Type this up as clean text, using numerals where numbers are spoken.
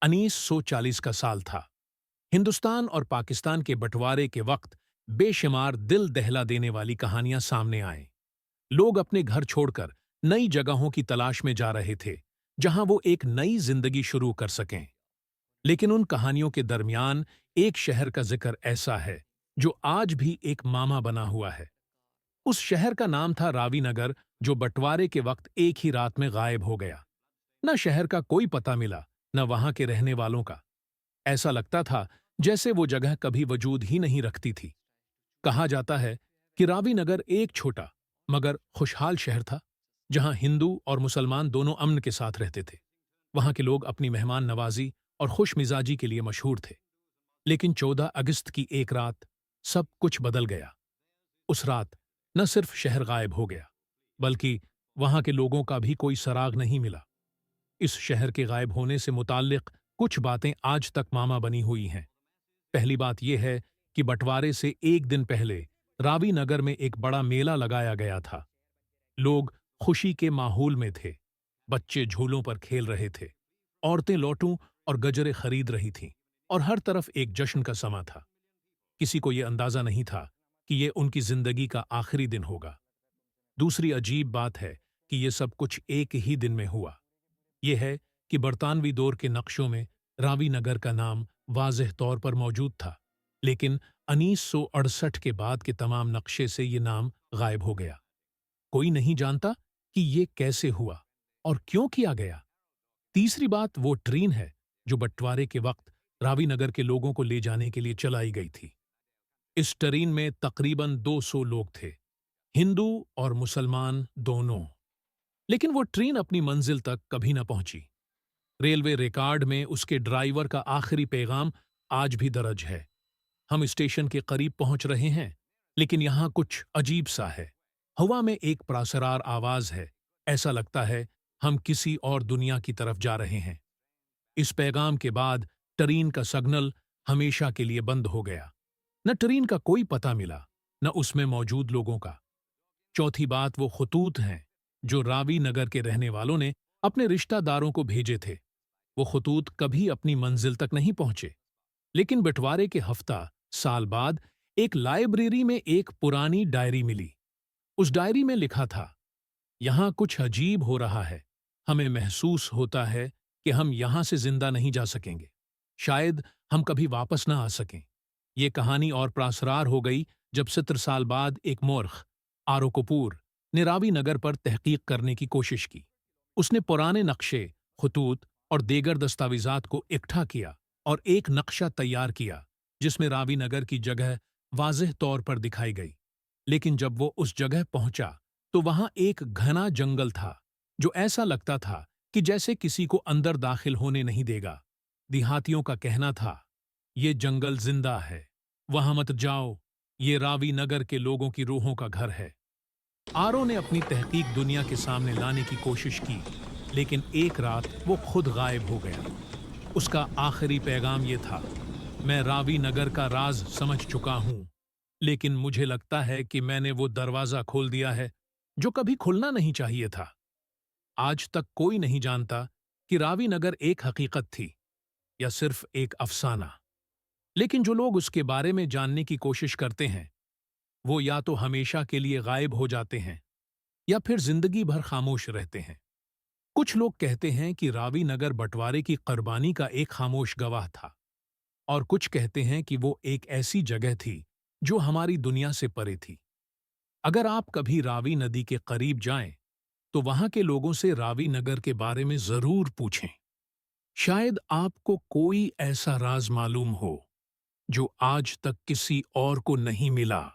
1940 का साल था। हिंदुस्तान और पाकिस्तान के बंटवारे के वक्त बेशुमार दिल दहला देने वाली कहानियां सामने आए। लोग अपने घर छोड़कर नई जगहों की तलाश में जा रहे थे, जहां वो एक नई जिंदगी शुरू कर सकें। लेकिन उन कहानियों के दरमियान एक शहर का जिक्र ऐसा है जो आज भी एक मामा बना हुआ है। उस शहर का नाम था रावी नगर, जो बंटवारे के वक्त एक ही रात में गायब हो गया। न शहर का कोई पता मिला, न वहां के रहने वालों का। ऐसा लगता था जैसे वो जगह कभी वजूद ही नहीं रखती थी। कहा जाता है कि रावी नगर एक छोटा मगर खुशहाल शहर था, जहां हिंदू और मुसलमान दोनों अमन के साथ रहते थे। वहां के लोग अपनी मेहमान नवाजी और खुश मिजाजी के लिए मशहूर थे। लेकिन 14 अगस्त की एक रात सब कुछ बदल गया। उस रात न सिर्फ शहर गायब हो गया, बल्कि वहां के लोगों का भी कोई सराग नहीं मिला। इस शहर के गायब होने से मुताल्लिक कुछ बातें आज तक मामा बनी हुई हैं। पहली बात यह है कि बंटवारे से एक दिन पहले रावी नगर में एक बड़ा मेला लगाया गया था। लोग खुशी के माहौल में थे। बच्चे झूलों पर खेल रहे थे, औरतें लौटूं और गजरे खरीद रही थीं, और हर तरफ एक जश्न का समा था। किसी को यह अंदाजा नहीं था कि यह उनकी जिंदगी का आखिरी दिन होगा। दूसरी अजीब बात है कि यह सब कुछ एक ही दिन में हुआ। यह है कि बरतानवी दौर के नक्शों में रावी नगर का नाम वाज़ेह तौर पर मौजूद था, लेकिन 1968 के बाद के तमाम नक्शे से ये नाम गायब हो गया। कोई नहीं जानता कि ये कैसे हुआ और क्यों किया गया। तीसरी बात वो ट्रेन है जो बंटवारे के वक्त रावी नगर के लोगों को ले जाने के लिए चलाई गई थी। इस ट्रेन में तकरीबन 200 लोग थे, हिंदू और मुसलमान दोनों। लेकिन वो ट्रेन अपनी मंजिल तक कभी न पहुंची। रेलवे रिकॉर्ड में उसके ड्राइवर का आखिरी पैगाम आज भी दर्ज है। हम स्टेशन के करीब पहुंच रहे हैं, लेकिन यहां कुछ अजीब सा है। हवा में एक प्रासरार आवाज है। ऐसा लगता है हम किसी और दुनिया की तरफ जा रहे हैं। इस पैगाम के बाद ट्रेन का सिग्नल हमेशा के लिए बंद हो गया। न ट्रेन का कोई पता मिला, न उसमें मौजूद लोगों का। चौथी बात वो खतूत हैं जो रावी नगर के रहने वालों ने अपने रिश्तेदारों को भेजे थे। वो खतूत कभी अपनी मंजिल तक नहीं पहुंचे। लेकिन बंटवारे के हफ्ता साल बाद एक लाइब्रेरी में एक पुरानी डायरी मिली। उस डायरी में लिखा था, यहां कुछ अजीब हो रहा है। हमें महसूस होता है कि हम यहां से जिंदा नहीं जा सकेंगे। शायद हम कभी वापस ना आ सकें। ये कहानी और प्रासरार हो गई जब 70 साल बाद एक मोर्ख, आरो कपूर, ने रावी नगर पर तहकीक करने की कोशिश की। उसने पुराने नक्शे, खतूत और दीगर दस्तावेजात को इकट्ठा किया और एक नक्शा तैयार किया जिसमें रावी नगर की जगह वाज़ेह तौर पर दिखाई गई। लेकिन जब वो उस जगह पहुंचा तो वहां एक घना जंगल था जो ऐसा लगता था कि जैसे किसी को अंदर दाखिल होने नहीं देगा। देहातियों का कहना था, ये जंगल जिंदा है, वहां मत जाओ, ये रावी नगर के लोगों की रूहों का घर है। आरो ने अपनी तहकीक दुनिया के सामने लाने की कोशिश की, लेकिन एक रात वो खुद गायब हो गया। उसका आखिरी पैगाम ये था, मैं रावी नगर का राज समझ चुका हूं, लेकिन मुझे लगता है कि मैंने वो दरवाजा खोल दिया है जो कभी खुलना नहीं चाहिए था। आज तक कोई नहीं जानता कि रावी नगर एक हकीकत थी या सिर्फ एक अफसाना। लेकिन जो लोग उसके बारे में जानने की कोशिश करते हैं, वो या तो हमेशा के लिए गायब हो जाते हैं या फिर जिंदगी भर खामोश रहते हैं। कुछ लोग कहते हैं कि रावी नगर बंटवारे की कुर्बानी का एक खामोश गवाह था, और कुछ कहते हैं कि वो एक ऐसी जगह थी जो हमारी दुनिया से परे थी। अगर आप कभी रावी नदी के करीब जाएं, तो वहां के लोगों से रावी नगर के बारे में जरूर पूछें। शायद आपको कोई ऐसा राज मालूम हो जो आज तक किसी और को नहीं मिला।